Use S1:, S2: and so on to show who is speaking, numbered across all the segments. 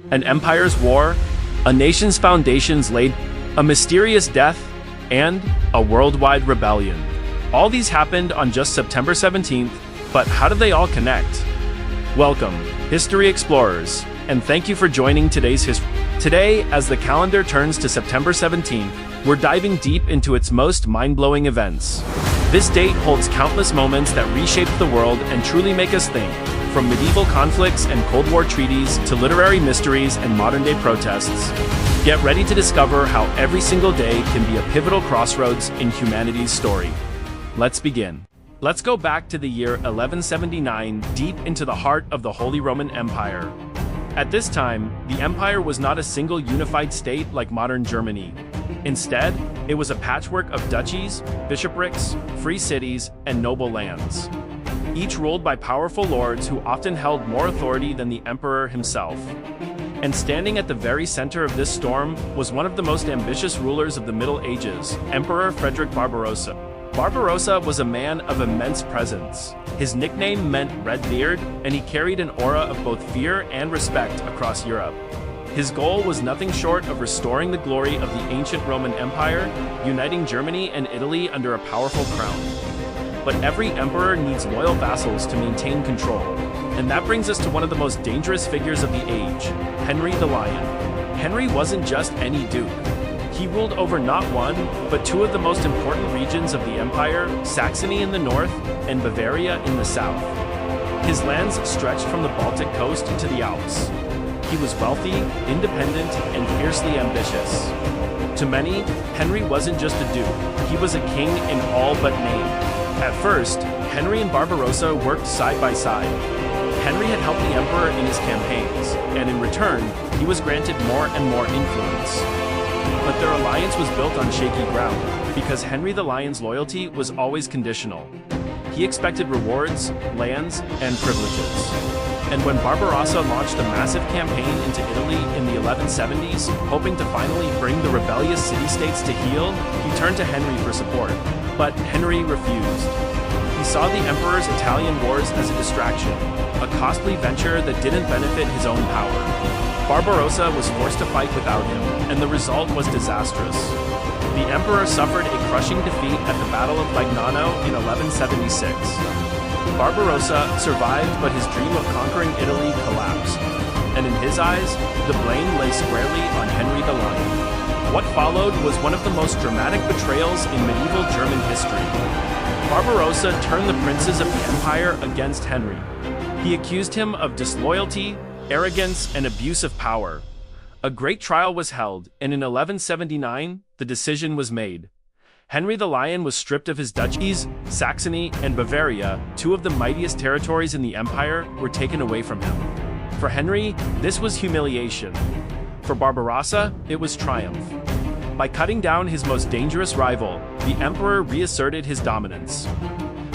S1: An empire's war, a nation's foundations laid, a mysterious death, and a worldwide rebellion. All these happened on just September 17th, but how did they all connect? Welcome, History Explorers, and thank you for joining today's history. Today, as the calendar turns to September 17th, we're diving deep into its most mind-blowing events. This date holds countless moments that reshaped the world and truly make us think, from medieval conflicts and Cold War treaties to literary mysteries and modern-day protests. Get ready to discover how every single day can be a pivotal crossroads in humanity's story. Let's begin. Let's go back to the year 1179, deep into the heart of the Holy Roman Empire. At this time, the empire was not a single unified state like modern Germany. Instead, it was a patchwork of duchies, bishoprics, free cities, and noble lands, each ruled by powerful lords who often held more authority than the emperor himself. And standing at the very center of this storm was one of the most ambitious rulers of the Middle Ages, Emperor Frederick Barbarossa. Barbarossa was a man of immense presence. His nickname meant Red Beard, and he carried an aura of both fear and respect across Europe. His goal was nothing short of restoring the glory of the ancient Roman Empire, uniting Germany and Italy under a powerful crown. But every emperor needs loyal vassals to maintain control. And that brings us to one of the most dangerous figures of the age, Henry the Lion. Henry wasn't just any duke. He ruled over not one, but two of the most important regions of the empire, Saxony in the north and Bavaria in the south. His lands stretched from the Baltic coast to the Alps. He was wealthy, independent, and fiercely ambitious. To many, Henry wasn't just a duke, he was a king in all but name. At first, Henry and Barbarossa worked side by side. Henry had helped the emperor in his campaigns, and in return, he was granted more and more influence. But their alliance was built on shaky ground, because Henry the Lion's loyalty was always conditional. He expected rewards, lands, and privileges. And when Barbarossa launched a massive campaign into Italy in the 1170s, hoping to finally bring the rebellious city-states to heel, he turned to Henry for support. But Henry refused. He saw the emperor's Italian wars as a distraction, a costly venture that didn't benefit his own power. Barbarossa was forced to fight without him, and the result was disastrous. The emperor suffered a crushing defeat at the Battle of Breitenfeld in 1176. Barbarossa survived, but his dream of conquering Italy collapsed. And in his eyes, the blame lay squarely on Henry the Lion. What followed was one of the most dramatic betrayals in medieval German history. Barbarossa turned the princes of the empire against Henry. He accused him of disloyalty, arrogance, and abuse of power. A great trial was held, and in 1179, the decision was made. Henry the Lion was stripped of his duchies. Saxony and Bavaria, two of the mightiest territories in the empire, were taken away from him. For Henry, this was humiliation. For Barbarossa, it was triumph. By cutting down his most dangerous rival, the emperor reasserted his dominance.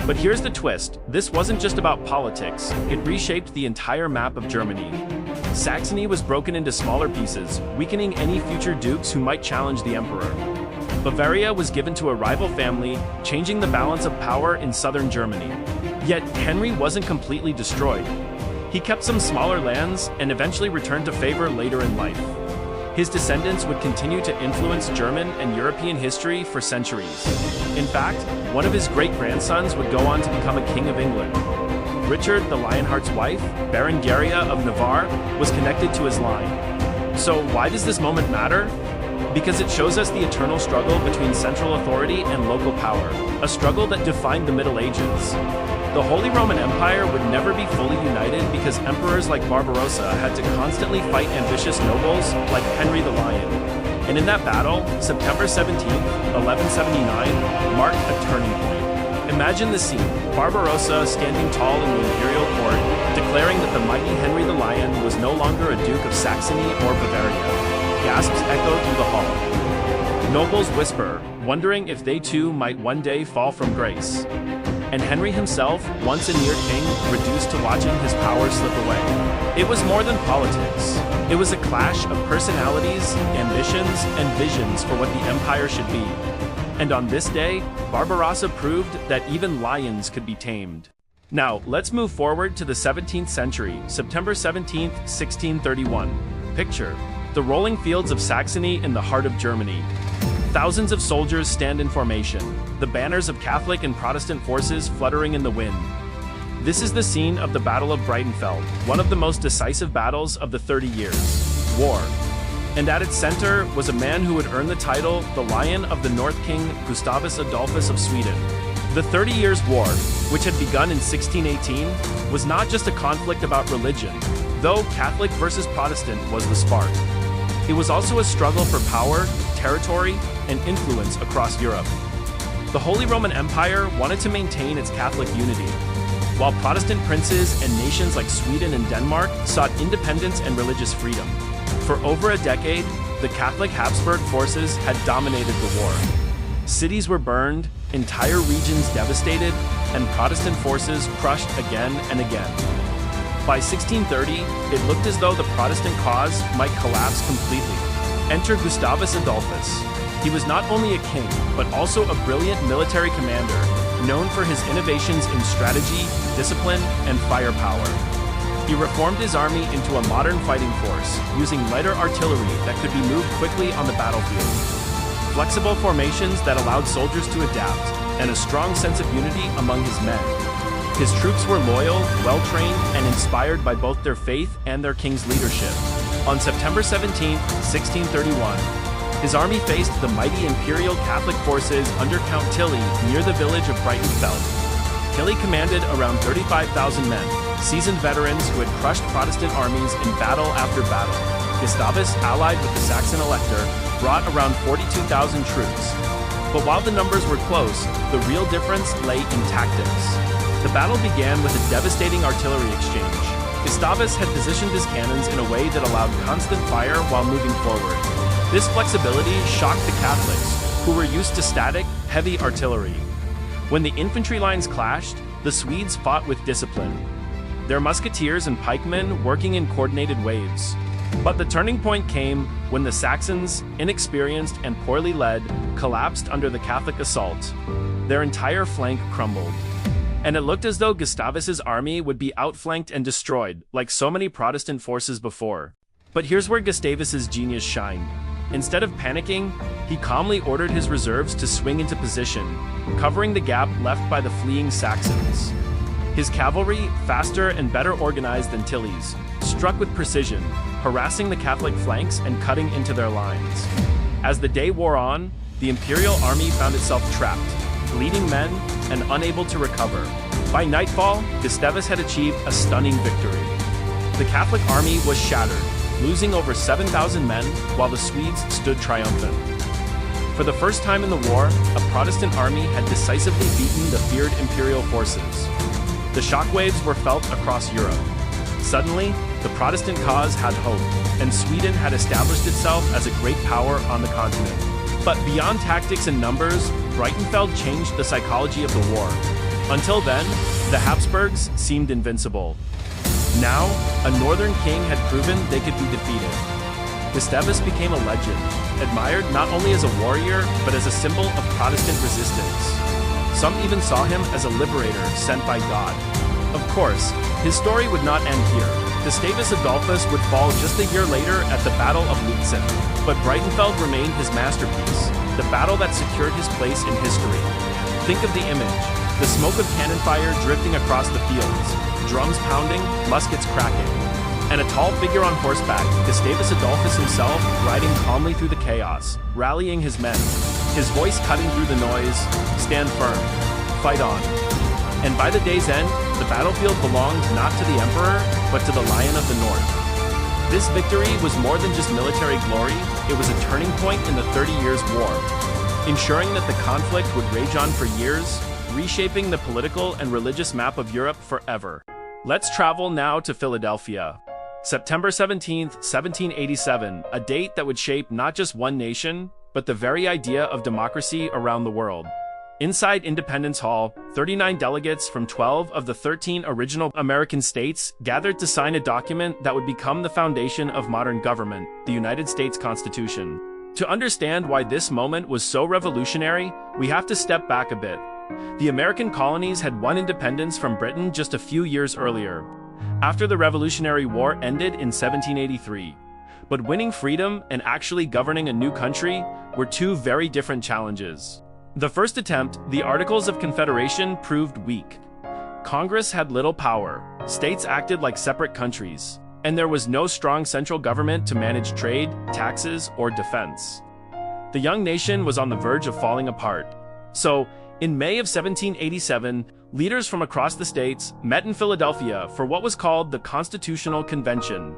S1: But here's the twist, this wasn't just about politics, it reshaped the entire map of Germany. Saxony was broken into smaller pieces, weakening any future dukes who might challenge the emperor. Bavaria was given to a rival family, changing the balance of power in southern Germany. Yet Henry wasn't completely destroyed. He kept some smaller lands and eventually returned to favor later in life. His descendants would continue to influence German and European history for centuries. In fact, one of his great-grandsons would go on to become a king of England. Richard the Lionheart's wife, Berengaria of Navarre, was connected to his line. So why does this moment matter? Because it shows us the eternal struggle between central authority and local power, a struggle that defined the Middle Ages. The Holy Roman Empire would never be fully united because emperors like Barbarossa had to constantly fight ambitious nobles like Henry the Lion. And in that battle, September 17, 1179, marked a turning point. Imagine the scene, Barbarossa standing tall in the imperial court, declaring that the mighty Henry the Lion was no longer a Duke of Saxony or Bavaria. Gasps echo through the hall. Nobles whisper, wondering if they too might one day fall from grace. And Henry himself, once a near king, reduced to watching his power slip away. It was more than politics. It was a clash of personalities, ambitions, and visions for what the empire should be. And on this day, Barbarossa proved that even lions could be tamed. Now, let's move forward to the 17th century, September 17th, 1631. Picture the rolling fields of Saxony in the heart of Germany. Thousands of soldiers stand in formation, the banners of Catholic and Protestant forces fluttering in the wind. This is the scene of the Battle of Breitenfeld, one of the most decisive battles of the 30 Years' War. And at its center was a man who would earn the title the Lion of the North, King Gustavus Adolphus of Sweden. The 30 Years' War, which had begun in 1618, was not just a conflict about religion, though Catholic versus Protestant was the spark. It was also a struggle for power, territory, and influence across Europe. The Holy Roman Empire wanted to maintain its Catholic unity, while Protestant princes and nations like Sweden and Denmark sought independence and religious freedom. For over a decade, the Catholic Habsburg forces had dominated the war. Cities were burned, entire regions devastated, and Protestant forces crushed again and again. By 1630, it looked as though the Protestant cause might collapse completely. Enter Gustavus Adolphus. He was not only a king, but also a brilliant military commander, known for his innovations in strategy, discipline, and firepower. He reformed his army into a modern fighting force, using lighter artillery that could be moved quickly on the battlefield. Flexible formations that allowed soldiers to adapt, and a strong sense of unity among his men. His troops were loyal, well-trained, and inspired by both their faith and their king's leadership. On September 17, 1631, his army faced the mighty imperial Catholic forces under Count Tilly near the village of Breitenfeld. Tilly commanded around 35,000 men, seasoned veterans who had crushed Protestant armies in battle after battle. Gustavus, allied with the Saxon elector, brought around 42,000 troops. But while the numbers were close, the real difference lay in tactics. The battle began with a devastating artillery exchange. Gustavus had positioned his cannons in a way that allowed constant fire while moving forward. This flexibility shocked the Catholics, who were used to static, heavy artillery. When the infantry lines clashed, the Swedes fought with discipline, their musketeers and pikemen working in coordinated waves. But the turning point came when the Saxons, inexperienced and poorly led, collapsed under the Catholic assault. Their entire flank crumbled. And it looked as though Gustavus's army would be outflanked and destroyed, like so many Protestant forces before. But here's where Gustavus's genius shined. Instead of panicking, he calmly ordered his reserves to swing into position, covering the gap left by the fleeing Saxons. His cavalry, faster and better organized than Tilly's, struck with precision, harassing the Catholic flanks and cutting into their lines. As the day wore on, the imperial army found itself trapped, bleeding men, and unable to recover. By nightfall, Gustavus had achieved a stunning victory. The Catholic army was shattered, losing over 7,000 men, while the Swedes stood triumphant. For the first time in the war, a Protestant army had decisively beaten the feared imperial forces. The shockwaves were felt across Europe. Suddenly, the Protestant cause had hope, and Sweden had established itself as a great power on the continent. But beyond tactics and numbers, Breitenfeld changed the psychology of the war. Until then, the Habsburgs seemed invincible. Now, a northern king had proven they could be defeated. Gustavus became a legend, admired not only as a warrior, but as a symbol of Protestant resistance. Some even saw him as a liberator sent by God. Of course, his story would not end here. Gustavus Adolphus would fall just a year later at the Battle of Lutzen, but Breitenfeld remained his masterpiece, the battle that secured his place in history. Think of the image, the smoke of cannon fire drifting across the fields, drums pounding, muskets cracking, and a tall figure on horseback, Gustavus Adolphus himself, riding calmly through the chaos, rallying his men. His voice cutting through the noise, "Stand firm, fight on." And by the day's end, the battlefield belonged not to the Emperor, but to the Lion of the North. This victory was more than just military glory, it was a turning point in the 30 Years' War, ensuring that the conflict would rage on for years, reshaping the political and religious map of Europe forever. Let's travel now to Philadelphia. September 17th, 1787, a date that would shape not just one nation, but the very idea of democracy around the world. Inside Independence Hall, 39 delegates from 12 of the 13 original American states gathered to sign a document that would become the foundation of modern government, the United States Constitution. To understand why this moment was so revolutionary, we have to step back a bit. The American colonies had won independence from Britain just a few years earlier, after the Revolutionary War ended in 1783. But winning freedom and actually governing a new country were two very different challenges. The first attempt, the Articles of Confederation, proved weak. Congress had little power, states acted like separate countries, and there was no strong central government to manage trade, taxes, or defense. The young nation was on the verge of falling apart. So, in May of 1787, leaders from across the states met in Philadelphia for what was called the Constitutional Convention.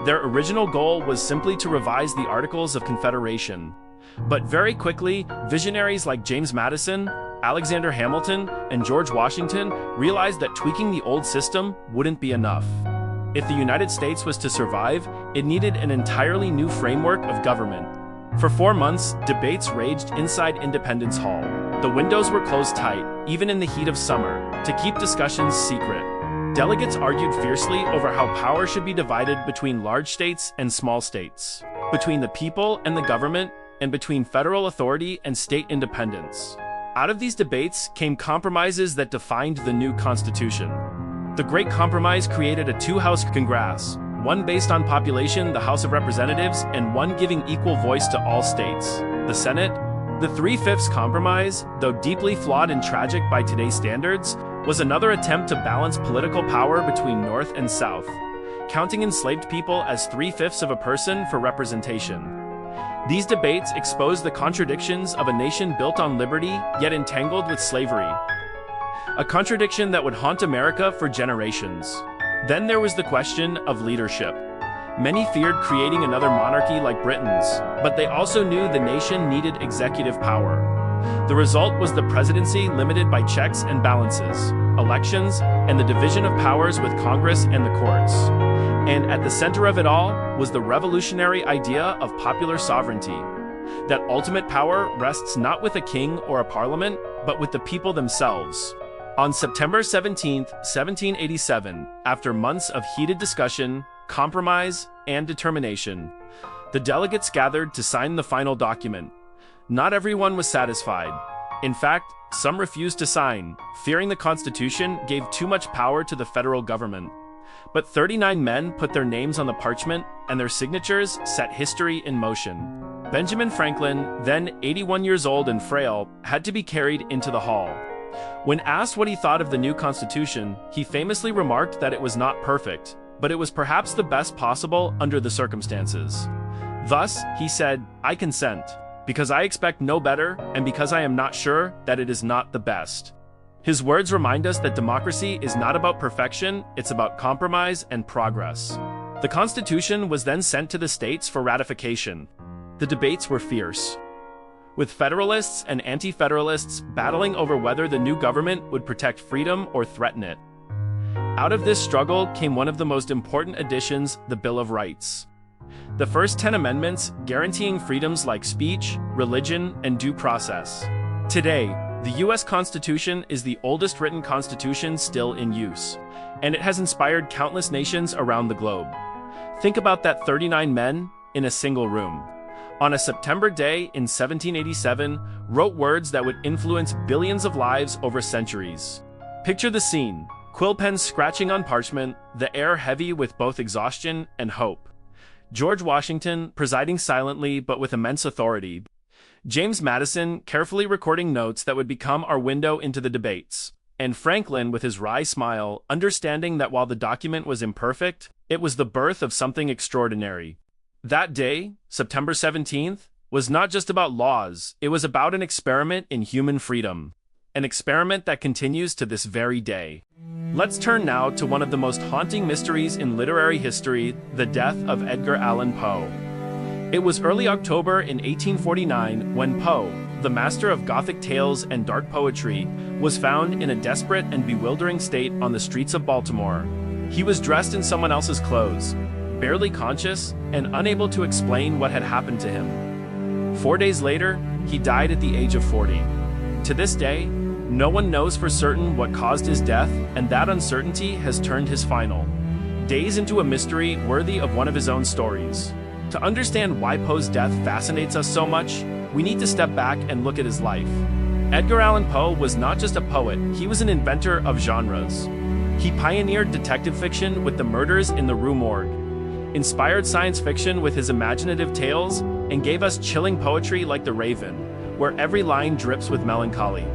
S1: Their original goal was simply to revise the Articles of Confederation. But very quickly, visionaries like James Madison, Alexander Hamilton, and George Washington realized that tweaking the old system wouldn't be enough. If the United States was to survive, it needed an entirely new framework of government. For 4 months, debates raged inside Independence Hall. The windows were closed tight, even in the heat of summer, to keep discussions secret. Delegates argued fiercely over how power should be divided between large states and small states, between the people and the government, and between federal authority and state independence. Out of these debates came compromises that defined the new Constitution. The Great Compromise created a two-house Congress, one based on population, the House of Representatives, and one giving equal voice to all states, the Senate. The 3/5 Compromise, though deeply flawed and tragic by today's standards, was another attempt to balance political power between North and South, counting enslaved people as 3/5 of a person for representation. These debates exposed the contradictions of a nation built on liberty, yet entangled with slavery. A contradiction that would haunt America for generations. Then there was the question of leadership. Many feared creating another monarchy like Britain's, but they also knew the nation needed executive power. The result was the presidency limited by checks and balances, elections, and the division of powers with Congress and the courts. And at the center of it all was the revolutionary idea of popular sovereignty. That ultimate power rests not with a king or a parliament, but with the people themselves. On September 17, 1787, after months of heated discussion, compromise, and determination, the delegates gathered to sign the final document. Not everyone was satisfied. In fact, some refused to sign, fearing the Constitution gave too much power to the federal government. But 39 men put their names on the parchment, and their signatures set history in motion. Benjamin Franklin, then 81 years old and frail, had to be carried into the hall. When asked what he thought of the new Constitution, he famously remarked that it was not perfect, but it was perhaps the best possible under the circumstances. Thus, he said, "I consent, because I expect no better, and because I am not sure that it is not the best." His words remind us that democracy is not about perfection, it's about compromise and progress. The Constitution was then sent to the states for ratification. The debates were fierce, with Federalists and Anti-Federalists battling over whether the new government would protect freedom or threaten it. Out of this struggle came one of the most important additions, the Bill of Rights. The first 10 amendments guaranteeing freedoms like speech, religion, and due process. Today, the U.S. Constitution is the oldest written constitution still in use, and it has inspired countless nations around the globe. Think about that 39 men in a single room. On a September day in 1787, wrote words that would influence billions of lives over centuries. Picture the scene, quill pens scratching on parchment, the air heavy with both exhaustion and hope. George Washington presiding silently but with immense authority. James Madison carefully recording notes that would become our window into the debates. And Franklin with his wry smile, understanding that while the document was imperfect, it was the birth of something extraordinary. That day, September 17th, was not just about laws, it was about an experiment in human freedom. An experiment that continues to this very day. Let's turn now to one of the most haunting mysteries in literary history, the death of Edgar Allan Poe. It was early October in 1849 when Poe, the master of Gothic tales and dark poetry, was found in a desperate and bewildering state on the streets of Baltimore. He was dressed in someone else's clothes, barely conscious, and unable to explain what had happened to him. 4 days later, he died at the age of 40. To this day, no one knows for certain what caused his death, and that uncertainty has turned his final days into a mystery worthy of one of his own stories. To understand why Poe's death fascinates us so much, we need to step back and look at his life. Edgar Allan Poe was not just a poet, he was an inventor of genres. He pioneered detective fiction with the Murders in the Rue Morgue, inspired science fiction with his imaginative tales, and gave us chilling poetry like The Raven, where every line drips with melancholy.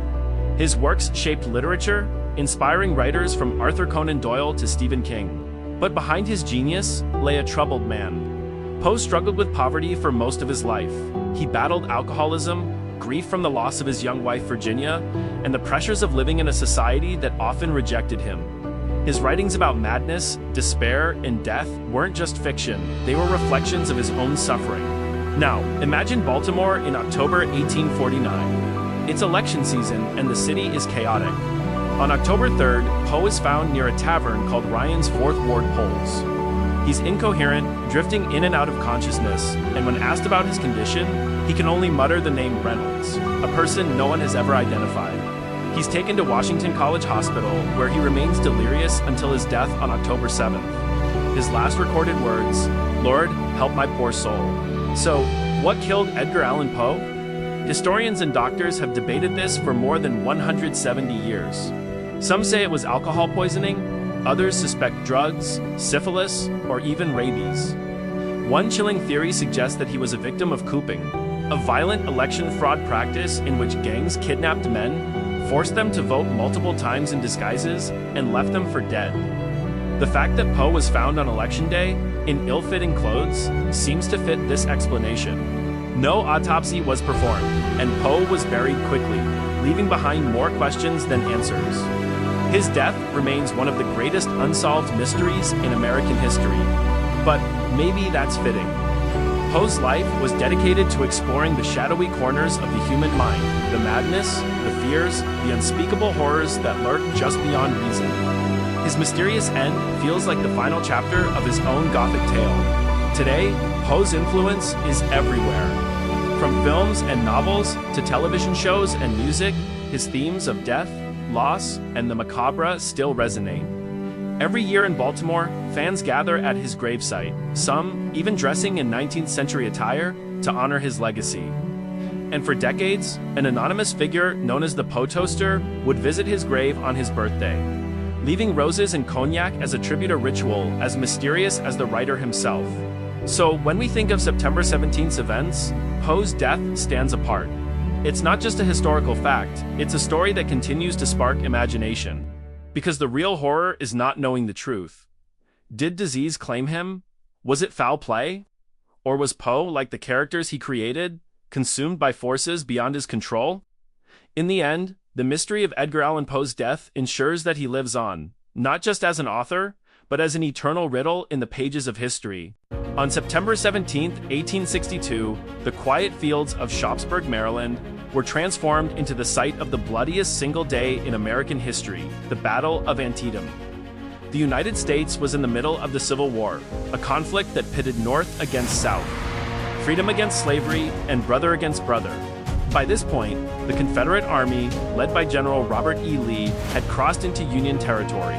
S1: His works shaped literature, inspiring writers from Arthur Conan Doyle to Stephen King. But behind his genius lay a troubled man. Poe struggled with poverty for most of his life. He battled alcoholism, grief from the loss of his young wife Virginia, and the pressures of living in a society that often rejected him. His writings about madness, despair, and death weren't just fiction, they were reflections of his own suffering. Now, imagine Baltimore in October 1849. It's election season and the city is chaotic. On October 3rd, Poe is found near a tavern called Ryan's Fourth Ward Polls. He's incoherent, drifting in and out of consciousness, and when asked about his condition, he can only mutter the name Reynolds, a person no one has ever identified. He's taken to Washington College Hospital, where he remains delirious until his death on October 7th. His last recorded words, "Lord, help my poor soul." So, what killed Edgar Allan Poe? Historians and doctors have debated this for more than 170 years. Some say it was alcohol poisoning, others suspect drugs, syphilis, or even rabies. One chilling theory suggests that he was a victim of cooping, a violent election fraud practice in which gangs kidnapped men, forced them to vote multiple times in disguises, and left them for dead. The fact that Poe was found on election day, in ill-fitting clothes, seems to fit this explanation. No autopsy was performed, and Poe was buried quickly, leaving behind more questions than answers. His death remains one of the greatest unsolved mysteries in American history. But maybe that's fitting. Poe's life was dedicated to exploring the shadowy corners of the human mind, the madness, the fears, the unspeakable horrors that lurk just beyond reason. His mysterious end feels like the final chapter of his own Gothic tale. Today, Poe's influence is everywhere. From films and novels to television shows and music, his themes of death, loss, and the macabre still resonate. Every year in Baltimore, fans gather at his gravesite, some even dressing in 19th century attire to honor his legacy. And for decades, an anonymous figure known as the Poe Toaster would visit his grave on his birthday, leaving roses and cognac as a tribute or ritual as mysterious as the writer himself. So when we think of September 17th's events, Poe's death stands apart. It's not just a historical fact, it's a story that continues to spark imagination. Because the real horror is not knowing the truth. Did disease claim him? Was it foul play? Or was Poe, like the characters he created, consumed by forces beyond his control? In the end, the mystery of Edgar Allan Poe's death ensures that he lives on, not just as an author, but as an eternal riddle in the pages of history. On September 17, 1862, the quiet fields of Sharpsburg, Maryland, were transformed into the site of the bloodiest single day in American history, the Battle of Antietam. The United States was in the middle of the Civil War, a conflict that pitted North against South, freedom against slavery, and brother against brother. By this point, the Confederate Army, led by General Robert E. Lee, had crossed into Union territory.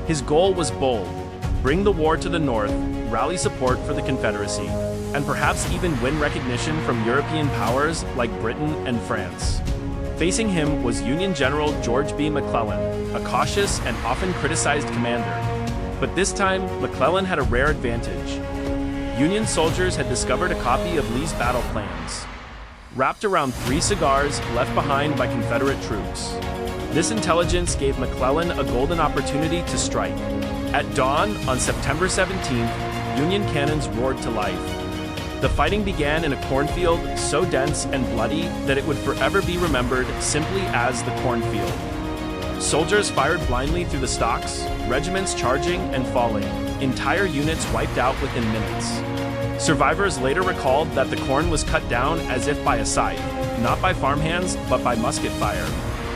S1: His goal was bold: bring the war to the North, rally support for the Confederacy, and perhaps even win recognition from European powers like Britain and France. Facing him was Union General George B. McClellan, a cautious and often criticized commander. But this time, McClellan had a rare advantage. Union soldiers had discovered a copy of Lee's battle plans, wrapped around 3 cigars left behind by Confederate troops. This intelligence gave McClellan a golden opportunity to strike. At dawn on September 17th, Union cannons roared to life. The fighting began in a cornfield so dense and bloody that it would forever be remembered simply as the cornfield. Soldiers fired blindly through the stalks, regiments charging and falling, entire units wiped out within minutes. Survivors later recalled that the corn was cut down as if by a scythe, not by farmhands, but by musket fire.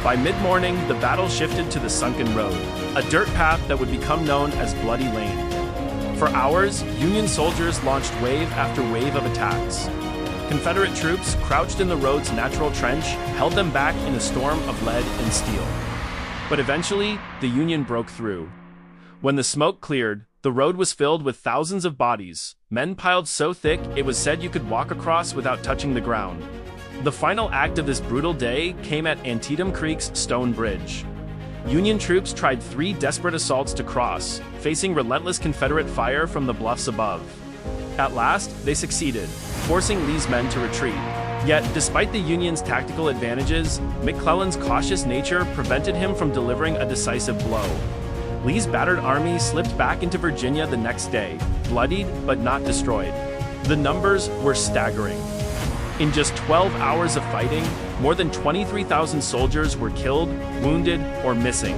S1: By mid-morning, the battle shifted to the sunken road, a dirt path that would become known as Bloody Lane. For hours, Union soldiers launched wave after wave of attacks. Confederate troops, crouched in the road's natural trench, held them back in a storm of lead and steel. But eventually, the Union broke through. When the smoke cleared, the road was filled with thousands of bodies, men piled so thick it was said you could walk across without touching the ground. The final act of this brutal day came at Antietam Creek's Stone Bridge. Union troops tried 3 desperate assaults to cross, facing relentless Confederate fire from the bluffs above. At last, they succeeded, forcing Lee's men to retreat. Yet, despite the Union's tactical advantages, McClellan's cautious nature prevented him from delivering a decisive blow. Lee's battered army slipped back into Virginia the next day, bloodied but not destroyed. The numbers were staggering. In just 12 hours of fighting, more than 23,000 soldiers were killed, wounded, or missing.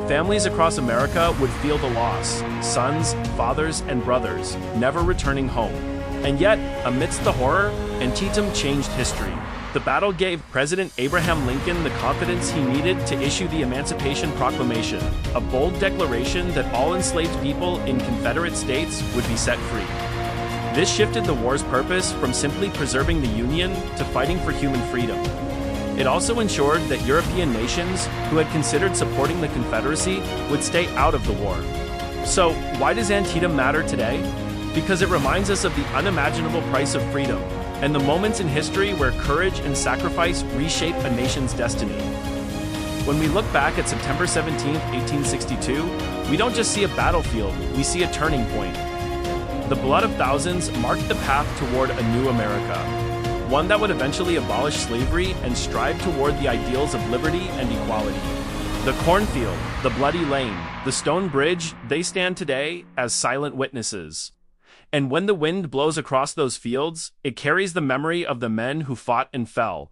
S1: Families across America would feel the loss, sons, fathers, and brothers, never returning home. And yet, amidst the horror, Antietam changed history. The battle gave President Abraham Lincoln the confidence he needed to issue the Emancipation Proclamation, a bold declaration that all enslaved people in Confederate states would be set free. This shifted the war's purpose from simply preserving the Union to fighting for human freedom. It also ensured that European nations who had considered supporting the Confederacy would stay out of the war. So, why does Antietam matter today? Because it reminds us of the unimaginable price of freedom and the moments in history where courage and sacrifice reshape a nation's destiny. When we look back at September 17, 1862, we don't just see a battlefield, we see a turning point. The blood of thousands marked the path toward a new America, one that would eventually abolish slavery and strive toward the ideals of liberty and equality. The cornfield, the bloody lane, the stone bridge, they stand today as silent witnesses. And when the wind blows across those fields, it carries the memory of the men who fought and fell,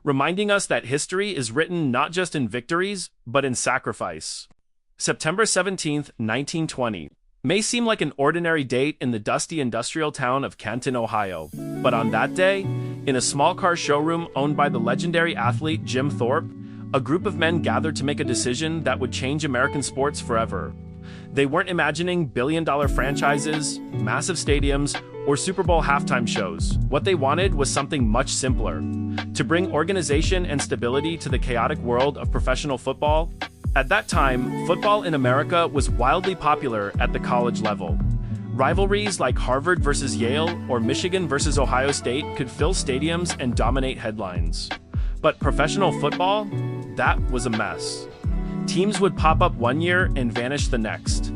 S1: reminding us that history is written not just in victories, but in sacrifice. September 17, 1920. May seem like an ordinary date in the dusty industrial town of Canton, Ohio. But on that day, in a small car showroom owned by the legendary athlete Jim Thorpe, a group of men gathered to make a decision that would change American sports forever. They weren't imagining billion-dollar franchises, massive stadiums, or Super Bowl halftime shows. What they wanted was something much simpler: to bring organization and stability to the chaotic world of professional football. At that time, football in America was wildly popular at the college level. Rivalries like Harvard versus Yale or Michigan versus Ohio State could fill stadiums and dominate headlines. But professional football? That was a mess. Teams would pop up one year and vanish the next.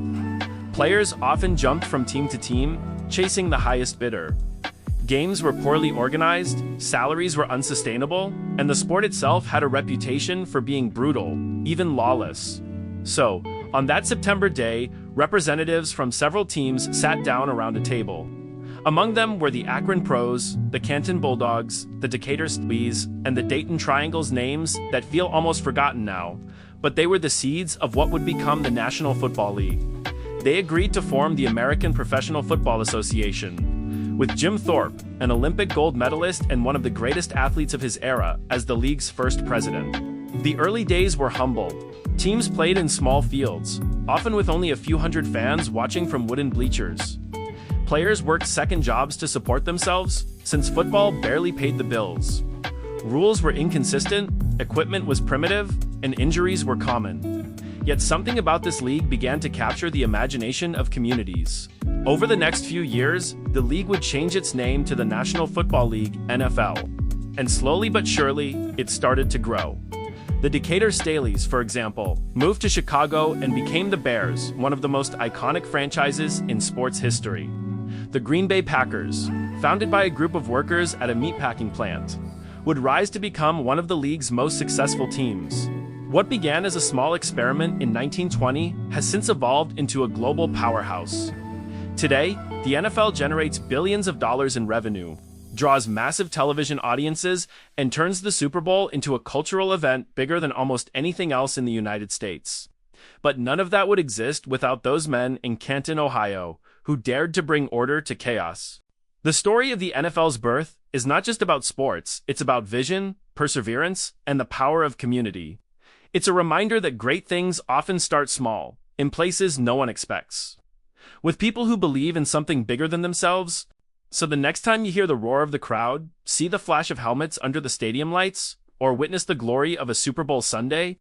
S1: Players often jumped from team to team, chasing the highest bidder. Games were poorly organized, salaries were unsustainable, and the sport itself had a reputation for being brutal, even lawless. So, on that September day, representatives from several teams sat down around a table. Among them were the Akron Pros, the Canton Bulldogs, the Decatur Stewies, and the Dayton Triangles, names that feel almost forgotten now, but they were the seeds of what would become the National Football League. They agreed to form the American Professional Football Association, with Jim Thorpe, an Olympic gold medalist and one of the greatest athletes of his era, as the league's first president. The early days were humble. Teams played in small fields, often with only a few hundred fans watching from wooden bleachers. Players worked second jobs to support themselves, since football barely paid the bills. Rules were inconsistent, equipment was primitive, and injuries were common. Yet something about this league began to capture the imagination of communities. Over the next few years, the league would change its name to the National Football League, NFL. And slowly but surely, it started to grow. The Decatur Staleys, for example, moved to Chicago and became the Bears, one of the most iconic franchises in sports history. The Green Bay Packers, founded by a group of workers at a meatpacking plant, would rise to become one of the league's most successful teams. What began as a small experiment in 1920 has since evolved into a global powerhouse. Today, the NFL generates billions of dollars in revenue, draws massive television audiences, and turns the Super Bowl into a cultural event bigger than almost anything else in the United States. But none of that would exist without those men in Canton, Ohio, who dared to bring order to chaos. The story of the NFL's birth is not just about sports, it's about vision, perseverance, and the power of community. It's a reminder that great things often start small, in places no one expects, with people who believe in something bigger than themselves. So the next time you hear the roar of the crowd, see the flash of helmets under the stadium lights, or witness the glory of a Super Bowl Sunday,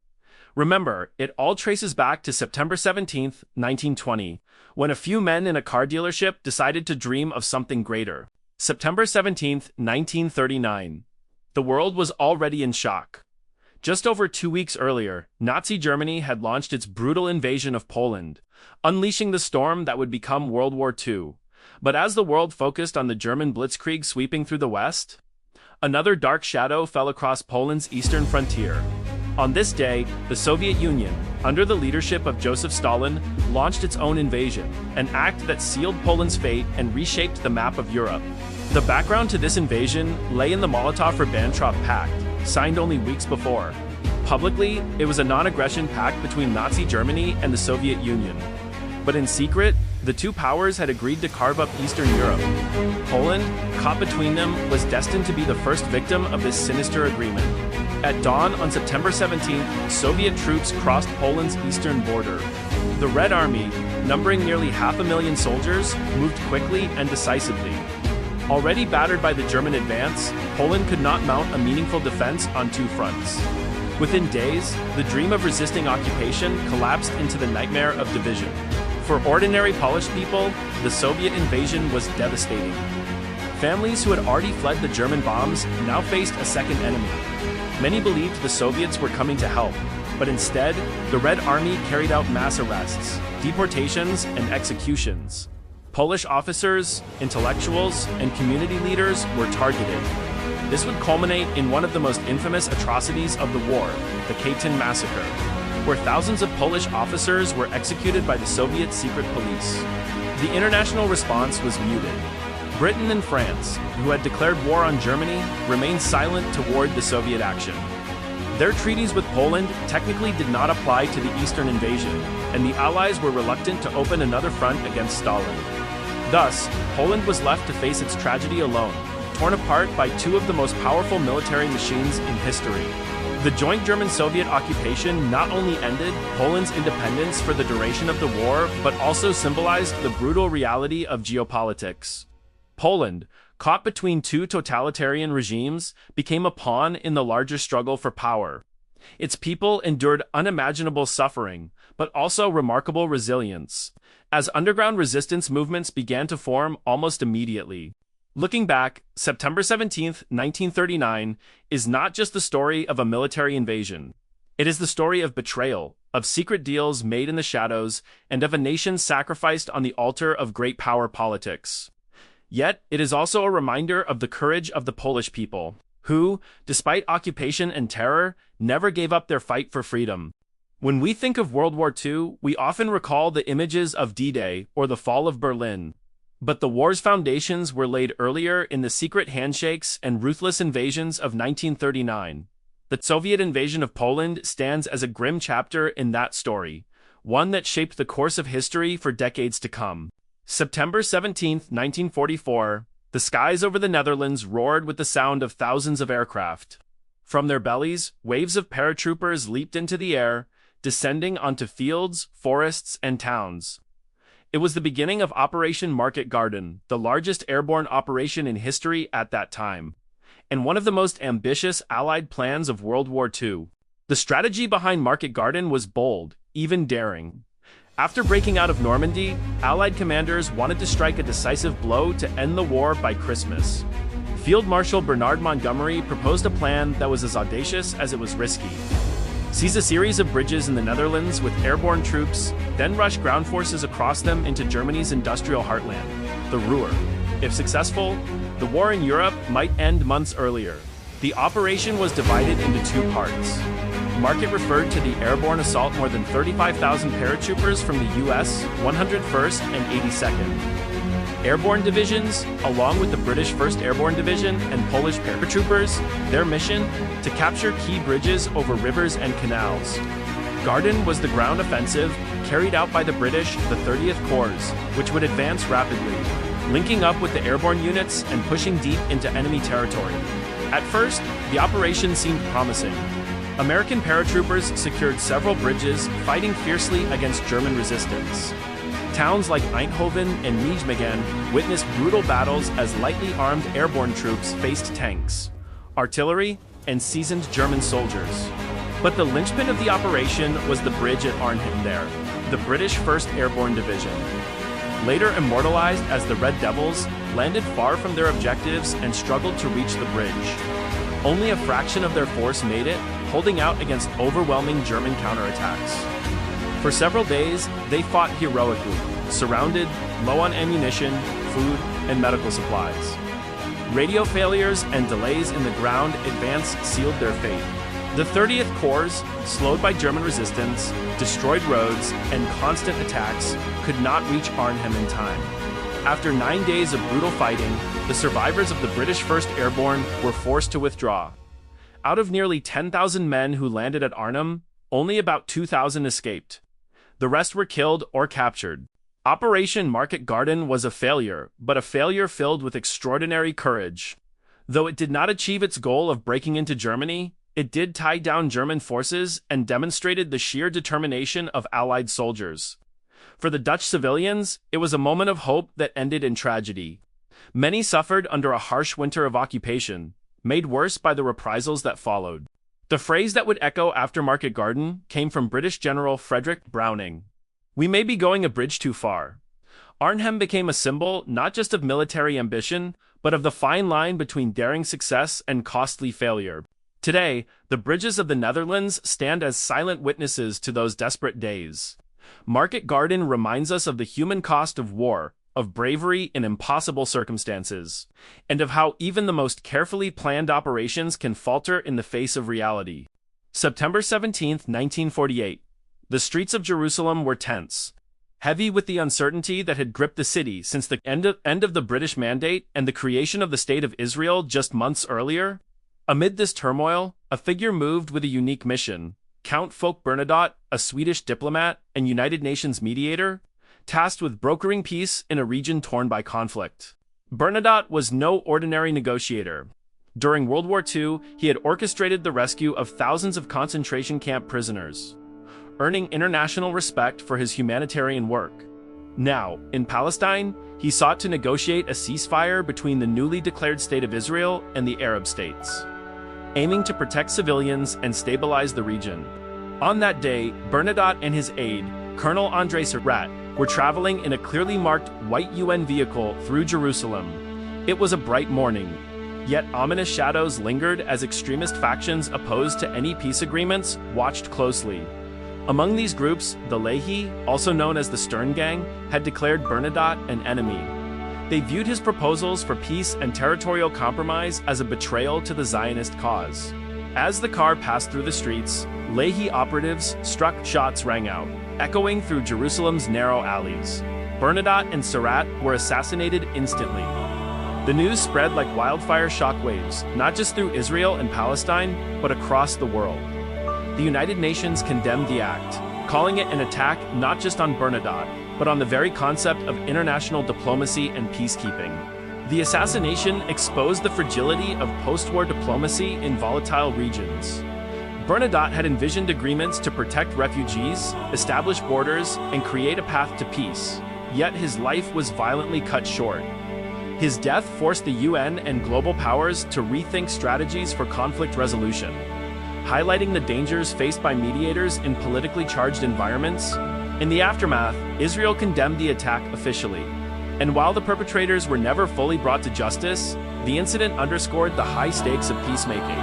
S1: remember, it all traces back to September 17, 1920, when a few men in a car dealership decided to dream of something greater. September 17, 1939. The world was already in shock. Just over 2 weeks earlier, Nazi Germany had launched its brutal invasion of Poland, unleashing the storm that would become World War II. But as the world focused on the German blitzkrieg sweeping through the west, another dark shadow fell across Poland's eastern frontier. On this day, the Soviet Union, under the leadership of Joseph Stalin, launched its own invasion, an act that sealed Poland's fate and reshaped the map of Europe. The background to this invasion lay in the Molotov-Ribbentrop Pact, signed only weeks before. Publicly, it was a non-aggression pact between Nazi Germany and the Soviet Union. But in secret, the two powers had agreed to carve up Eastern Europe. Poland, caught between them, was destined to be the first victim of this sinister agreement. At dawn on September 17th, Soviet troops crossed Poland's eastern border. The Red Army, numbering nearly 500,000 soldiers, moved quickly and decisively. Already battered by the German advance, Poland could not mount a meaningful defense on two fronts. Within days, the dream of resisting occupation collapsed into the nightmare of division. For ordinary Polish people, the Soviet invasion was devastating. Families who had already fled the German bombs now faced a second enemy. Many believed the Soviets were coming to help, but instead, the Red Army carried out mass arrests, deportations, and executions. Polish officers, intellectuals, and community leaders were targeted. This would culminate in one of the most infamous atrocities of the war, the Katyn Massacre, where thousands of Polish officers were executed by the Soviet secret police. The international response was muted. Britain and France, who had declared war on Germany, remained silent toward the Soviet action. Their treaties with Poland technically did not apply to the Eastern invasion, and the Allies were reluctant to open another front against Stalin. Thus, Poland was left to face its tragedy alone, torn apart by two of the most powerful military machines in history. The joint German-Soviet occupation not only ended Poland's independence for the duration of the war, but also symbolized the brutal reality of geopolitics. Poland, caught between two totalitarian regimes, became a pawn in the larger struggle for power. Its people endured unimaginable suffering, but also remarkable resilience, as underground resistance movements began to form almost immediately. Looking back, September 17, 1939, is not just the story of a military invasion. It is the story of betrayal, of secret deals made in the shadows, and of a nation sacrificed on the altar of great power politics. Yet, it is also a reminder of the courage of the Polish people, who, despite occupation and terror, never gave up their fight for freedom. When we think of World War II, we often recall the images of D-Day or the fall of Berlin. But the war's foundations were laid earlier in the secret handshakes and ruthless invasions of 1939. The Soviet invasion of Poland stands as a grim chapter in that story, one that shaped the course of history for decades to come. September 17, 1944, the skies over the Netherlands roared with the sound of thousands of aircraft. From their bellies, waves of paratroopers leaped into the air, descending onto fields, forests, and towns. It was the beginning of Operation Market Garden, the largest airborne operation in history at that time, and one of the most ambitious Allied plans of World War II. The strategy behind Market Garden was bold, even daring. After breaking out of Normandy, Allied commanders wanted to strike a decisive blow to end the war by Christmas. Field Marshal Bernard Montgomery proposed a plan that was as audacious as it was risky. Seize a series of bridges in the Netherlands with airborne troops, then rush ground forces across them into Germany's industrial heartland, the Ruhr. If successful, the war in Europe might end months earlier. The operation was divided into two parts. Market referred to the airborne assault more than 35,000 paratroopers from the U.S., 101st and 82nd. Airborne divisions, along with the British 1st Airborne Division and Polish paratroopers, their mission, to capture key bridges over rivers and canals. Garden was the ground offensive, carried out by the British, the 30th Corps, which would advance rapidly, linking up with the airborne units and pushing deep into enemy territory. At first, the operation seemed promising. American paratroopers secured several bridges, fighting fiercely against German resistance. Towns like Eindhoven and Nijmegen witnessed brutal battles as lightly armed airborne troops faced tanks, artillery, and seasoned German soldiers. But the linchpin of the operation was the bridge at Arnhem there, the British 1st Airborne Division. Later immortalized as the Red Devils, landed far from their objectives and struggled to reach the bridge. Only a fraction of their force made it, holding out against overwhelming German counterattacks. For several days, they fought heroically, surrounded, low on ammunition, food, and medical supplies. Radio failures and delays in the ground advance sealed their fate. The 30th Corps, slowed by German resistance, destroyed roads, and constant attacks, could not reach Arnhem in time. After 9 days of brutal fighting, the survivors of the British 1st Airborne were forced to withdraw. Out of nearly 10,000 men who landed at Arnhem, only about 2,000 escaped. The rest were killed or captured. Operation Market Garden was a failure, but a failure filled with extraordinary courage. Though it did not achieve its goal of breaking into Germany, it did tie down German forces and demonstrated the sheer determination of Allied soldiers. For the Dutch civilians, it was a moment of hope that ended in tragedy. Many suffered under a harsh winter of occupation, made worse by the reprisals that followed. The phrase that would echo after Market Garden came from British General Frederick Browning. "We may be going a bridge too far." Arnhem became a symbol not just of military ambition, but of the fine line between daring success and costly failure. Today, the bridges of the Netherlands stand as silent witnesses to those desperate days. Market Garden reminds us of the human cost of war, of bravery in impossible circumstances, and of how even the most carefully planned operations can falter in the face of reality. September 17, 1948. The streets of Jerusalem were tense, heavy with the uncertainty that had gripped the city since the end of the British Mandate and the creation of the State of Israel just months earlier. Amid this turmoil, a figure moved with a unique mission. Count Folke Bernadotte, a Swedish diplomat and United Nations mediator, tasked with brokering peace in a region torn by conflict. Bernadotte was no ordinary negotiator. During World War II, he had orchestrated the rescue of thousands of concentration camp prisoners, earning international respect for his humanitarian work. Now, in Palestine, he sought to negotiate a ceasefire between the newly declared State of Israel and the Arab states, aiming to protect civilians and stabilize the region. On that day, Bernadotte and his aide, Colonel André Surratt, were traveling in a clearly marked white UN vehicle through Jerusalem. It was a bright morning, yet ominous shadows lingered as extremist factions opposed to any peace agreements watched closely. Among these groups, the Lehi, also known as the Stern Gang, had declared Bernadotte an enemy. They viewed his proposals for peace and territorial compromise as a betrayal to the Zionist cause. As the car passed through the streets, Lehi operatives struck, shots rang out, echoing through Jerusalem's narrow alleys. Bernadotte and Surratt were assassinated instantly. The news spread like wildfire shockwaves, not just through Israel and Palestine, but across the world. The United Nations condemned the act, calling it an attack not just on Bernadotte, but on the very concept of international diplomacy and peacekeeping. The assassination exposed the fragility of post-war diplomacy in volatile regions. Bernadotte had envisioned agreements to protect refugees, establish borders, and create a path to peace, yet his life was violently cut short. His death forced the UN and global powers to rethink strategies for conflict resolution, highlighting the dangers faced by mediators in politically charged environments. In the aftermath, Israel condemned the attack officially. And while the perpetrators were never fully brought to justice, the incident underscored the high stakes of peacemaking.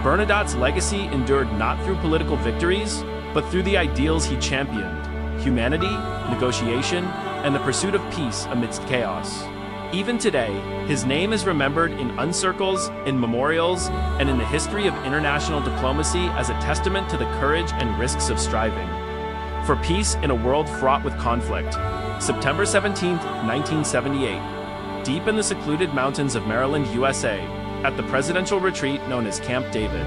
S1: Bernadotte's legacy endured not through political victories, but through the ideals he championed: humanity, negotiation, and the pursuit of peace amidst chaos. Even today, his name is remembered in uncircles, in memorials, and in the history of international diplomacy as a testament to the courage and risks of striving for peace in a world fraught with conflict. September 17, 1978. Deep in the secluded mountains of Maryland, USA, at the presidential retreat known as Camp David,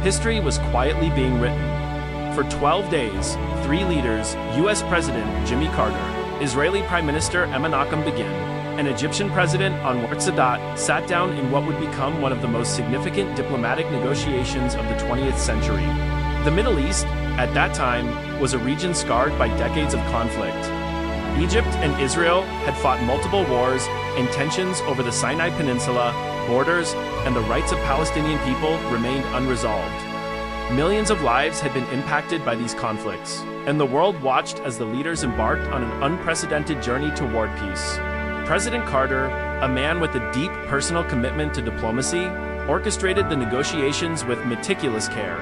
S1: history was quietly being written. For 12 days, three leaders, U.S. President Jimmy Carter, Israeli Prime Minister Menachem Begin, and Egyptian President Anwar Sadat sat down in what would become one of the most significant diplomatic negotiations of the 20th century. The Middle East, at that time, was a region scarred by decades of conflict. Egypt and Israel had fought multiple wars, and tensions over the Sinai Peninsula, borders, and the rights of Palestinian people remained unresolved. Millions of lives had been impacted by these conflicts, and the world watched as the leaders embarked on an unprecedented journey toward peace. President Carter, a man with a deep personal commitment to diplomacy, orchestrated the negotiations with meticulous care.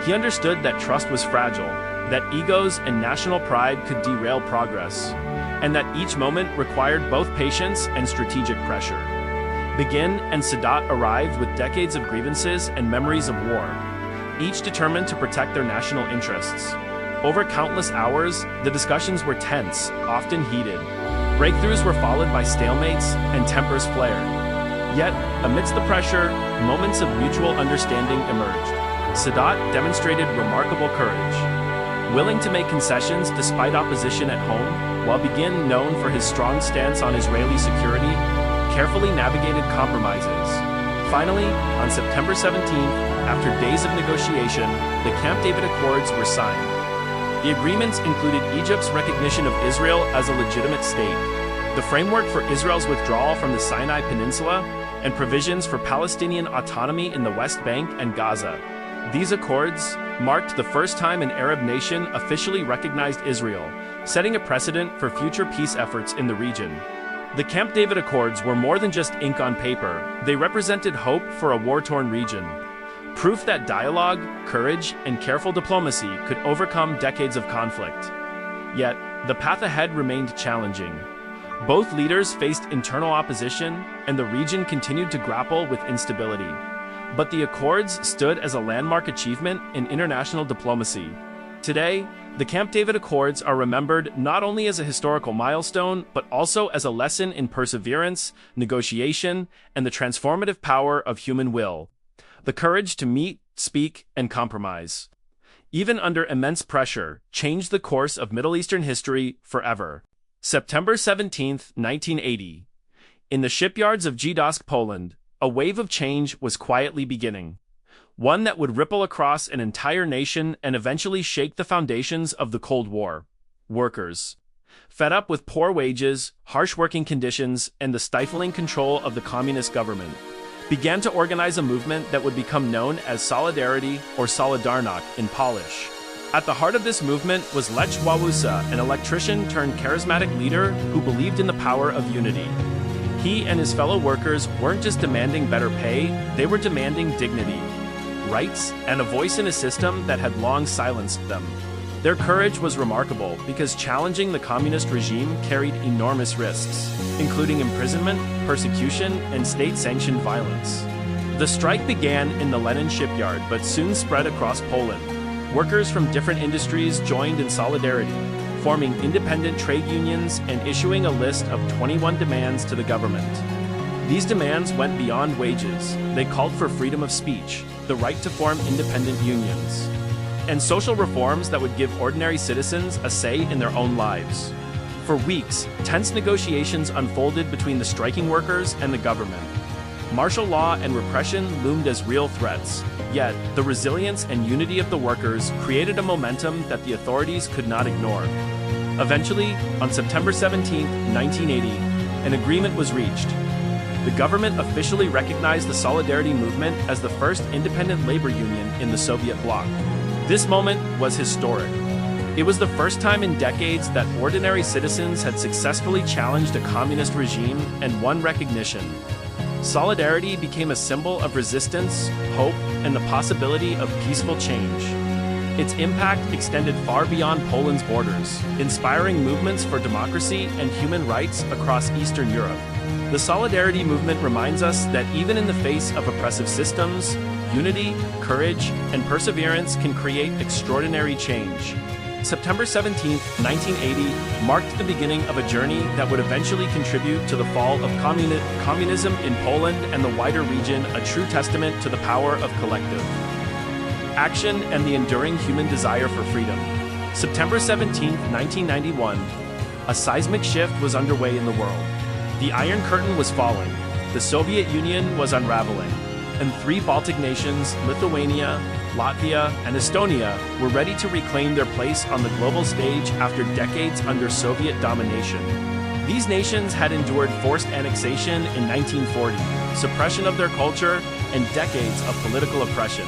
S1: He understood that trust was fragile, that egos and national pride could derail progress, and that each moment required both patience and strategic pressure. Begin and Sadat arrived with decades of grievances and memories of war, each determined to protect their national interests. Over countless hours, the discussions were tense, often heated. Breakthroughs were followed by stalemates, and tempers flared. Yet, amidst the pressure, moments of mutual understanding emerged. Sadat demonstrated remarkable courage, willing to make concessions despite opposition at home, while Begin, known for his strong stance on Israeli security, carefully navigated compromises. Finally, on September 17th, after days of negotiation, the Camp David Accords were signed. The agreements included Egypt's recognition of Israel as a legitimate state, the framework for Israel's withdrawal from the Sinai Peninsula, and provisions for Palestinian autonomy in the West Bank and Gaza. These accords marked the first time an Arab nation officially recognized Israel, setting a precedent for future peace efforts in the region. The Camp David Accords were more than just ink on paper. They represented hope for a war-torn region. Proof that dialogue, courage, and careful diplomacy could overcome decades of conflict. Yet, the path ahead remained challenging. Both leaders faced internal opposition, and the region continued to grapple with instability. But the Accords stood as a landmark achievement in international diplomacy. Today, the Camp David Accords are remembered not only as a historical milestone, but also as a lesson in perseverance, negotiation, and the transformative power of human will. The courage to meet, speak, and compromise, even under immense pressure, changed the course of Middle Eastern history forever. September 17, 1980. In the shipyards of Gdańsk, Poland, a wave of change was quietly beginning. One that would ripple across an entire nation and eventually shake the foundations of the Cold War. Workers, fed up with poor wages, harsh working conditions, and the stifling control of the communist government, began to organize a movement that would become known as Solidarity or Solidarność in Polish. At the heart of this movement was Lech Wałęsa, an electrician turned charismatic leader who believed in the power of unity. He and his fellow workers weren't just demanding better pay, they were demanding dignity, rights, and a voice in a system that had long silenced them. Their courage was remarkable because challenging the communist regime carried enormous risks, including imprisonment, persecution, and state-sanctioned violence. The strike began in the Lenin shipyard but soon spread across Poland. Workers from different industries joined in solidarity, forming independent trade unions and issuing a list of 21 demands to the government. These demands went beyond wages. They called for freedom of speech, the right to form independent unions, and social reforms that would give ordinary citizens a say in their own lives. For weeks, tense negotiations unfolded between the striking workers and the government. Martial law and repression loomed as real threats, yet the resilience and unity of the workers created a momentum that the authorities could not ignore. Eventually, on September 17, 1980, an agreement was reached. The government officially recognized the Solidarity movement as the first independent labor union in the Soviet bloc. This moment was historic. It was the first time in decades that ordinary citizens had successfully challenged a communist regime and won recognition. Solidarity became a symbol of resistance, hope, and the possibility of peaceful change. Its impact extended far beyond Poland's borders, inspiring movements for democracy and human rights across Eastern Europe. The Solidarity movement reminds us that even in the face of oppressive systems, unity, courage, and perseverance can create extraordinary change. September 17, 1980, marked the beginning of a journey that would eventually contribute to the fall of communism in Poland and the wider region, a true testament to the power of collective action and the enduring human desire for freedom. September 17, 1991, a seismic shift was underway in the world. The Iron Curtain was falling, the Soviet Union was unraveling, and three Baltic nations, Lithuania, Latvia, and Estonia, were ready to reclaim their place on the global stage after decades under Soviet domination. These nations had endured forced annexation in 1940, suppression of their culture, and decades of political oppression.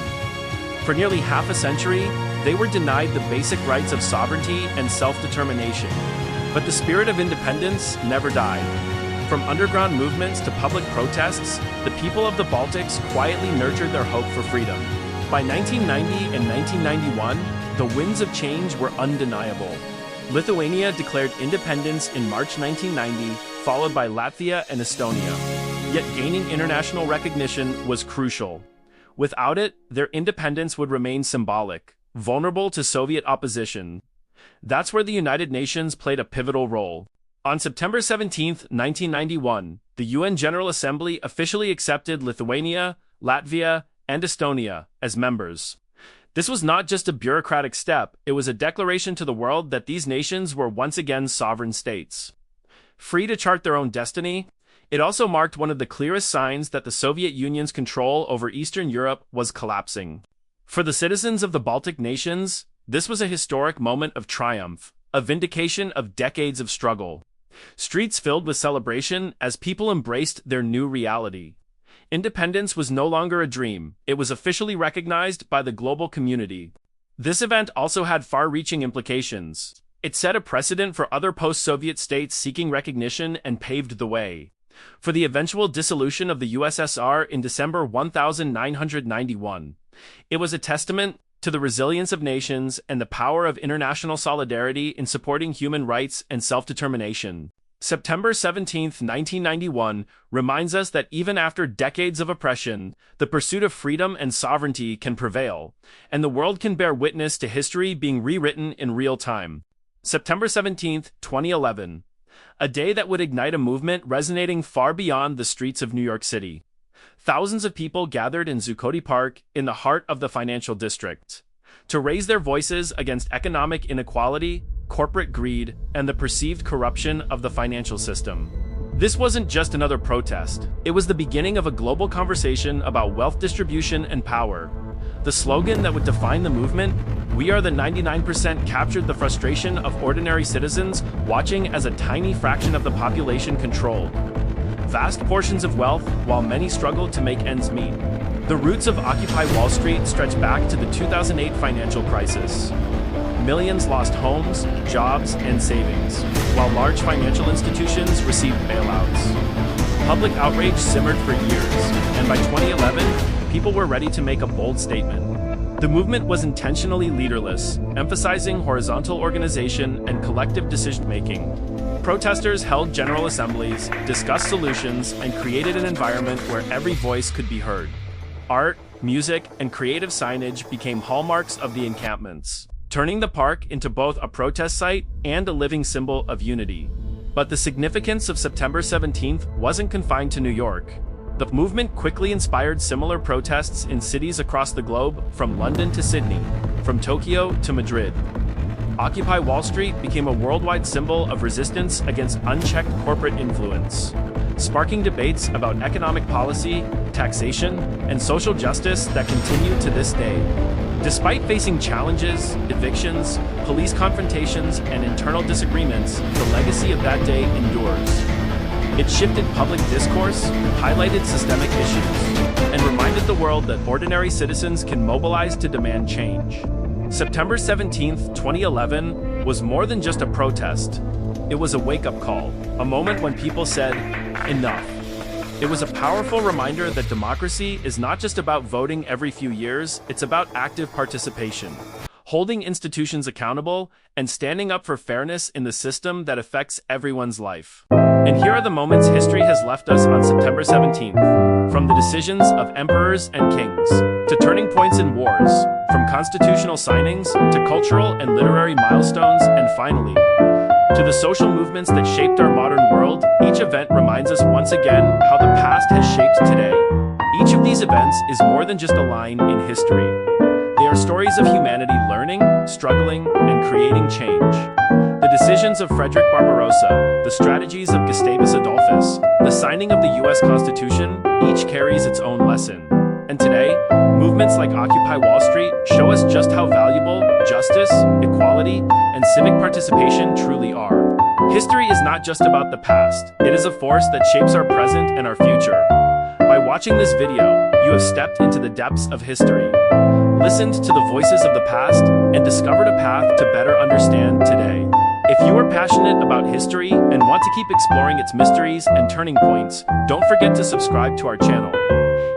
S1: For nearly half a century, they were denied the basic rights of sovereignty and self-determination. But the spirit of independence never died. From underground movements to public protests, the people of the Baltics quietly nurtured their hope for freedom. By 1990 and 1991, the winds of change were undeniable. Lithuania declared independence in March 1990, followed by Latvia and Estonia. Yet gaining international recognition was crucial. Without it, their independence would remain symbolic, vulnerable to Soviet opposition. That's where the United Nations played a pivotal role. On September 17, 1991, the UN General Assembly officially accepted Lithuania, Latvia, and Estonia as members. This was not just a bureaucratic step, it was a declaration to the world that these nations were once again sovereign states. Free to chart their own destiny, it also marked one of the clearest signs that the Soviet Union's control over Eastern Europe was collapsing. For the citizens of the Baltic nations, this was a historic moment of triumph, a vindication of decades of struggle. Streets filled with celebration as people embraced their new reality. Independence was no longer a dream, it was officially recognized by the global community. This event also had far-reaching implications. It set a precedent for other post-Soviet states seeking recognition and paved the way for the eventual dissolution of the USSR in December 1991. It was a testament to the resilience of nations and the power of international solidarity in supporting human rights and self-determination. September 17, 1991, reminds us that even after decades of oppression, the pursuit of freedom and sovereignty can prevail, and the world can bear witness to history being rewritten in real time. September 17, 2011. A day that would ignite a movement resonating far beyond the streets of New York City. Thousands of people gathered in Zuccotti Park, in the heart of the financial district, to raise their voices against economic inequality, corporate greed, and the perceived corruption of the financial system. This wasn't just another protest. It was the beginning of a global conversation about wealth distribution and power. The slogan that would define the movement, "We are the 99%," captured the frustration of ordinary citizens watching as a tiny fraction of the population controlled vast portions of wealth while many struggled to make ends meet. The roots of Occupy Wall Street stretch back to the 2008 financial crisis. Millions lost homes, jobs, and savings, while large financial institutions received bailouts. Public outrage simmered for years, and by 2011, people were ready to make a bold statement. The movement was intentionally leaderless, emphasizing horizontal organization and collective decision-making. Protesters held general assemblies, discussed solutions, and created an environment where every voice could be heard. Art, music, and creative signage became hallmarks of the encampments, turning the park into both a protest site and a living symbol of unity. But the significance of September 17th wasn't confined to New York. The movement quickly inspired similar protests in cities across the globe, from London to Sydney, from Tokyo to Madrid. Occupy Wall Street became a worldwide symbol of resistance against unchecked corporate influence, sparking debates about economic policy, taxation, and social justice that continue to this day. Despite facing challenges, evictions, police confrontations, and internal disagreements, the legacy of that day endures. It shifted public discourse, highlighted systemic issues, and reminded the world that ordinary citizens can mobilize to demand change. September 17, 2011, was more than just a protest. It was a wake-up call, a moment when people said, "Enough." It was a powerful reminder that democracy is not just about voting every few years, it's about active participation, holding institutions accountable, and standing up for fairness in the system that affects everyone's life. And here are the moments history has left us on September 17th. From the decisions of emperors and kings, to turning points in wars, from constitutional signings to cultural and literary milestones, and finally, to the social movements that shaped our modern world, each event reminds us once again how the past has shaped today. Each of these events is more than just a line in history. They are stories of humanity learning, struggling, and creating change. The decisions of Frederick Barbarossa, the strategies of Gustavus Adolphus, the signing of the US Constitution, each carries its own lesson. And today, movements like Occupy Wall Street show us just how valuable justice, equality, and civic participation truly are. History is not just about the past, it is a force that shapes our present and our future. By watching this video, you have stepped into the depths of history, listened to the voices of the past, and discovered a path to better understand today. If you are passionate about history and want to keep exploring its mysteries and turning points, don't forget to subscribe to our channel.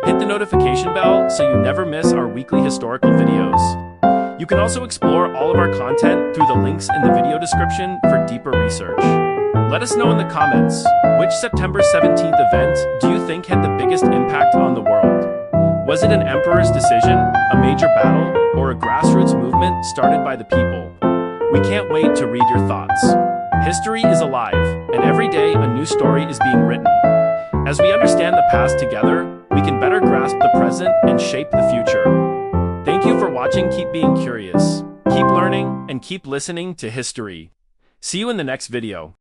S1: Hit the notification bell so you never miss our weekly historical videos. You can also explore all of our content through the links in the video description for deeper research. Let us know in the comments, which September 17th event do you think had the biggest impact on the world? Was it an emperor's decision, a major battle, or a grassroots movement started by the people? We can't wait to read your thoughts. History is alive, and every day a new story is being written. As we understand the past together, we can better grasp the present and shape the future. Thank you for watching. Keep being curious, keep learning, and keep listening to history. See you in the next video.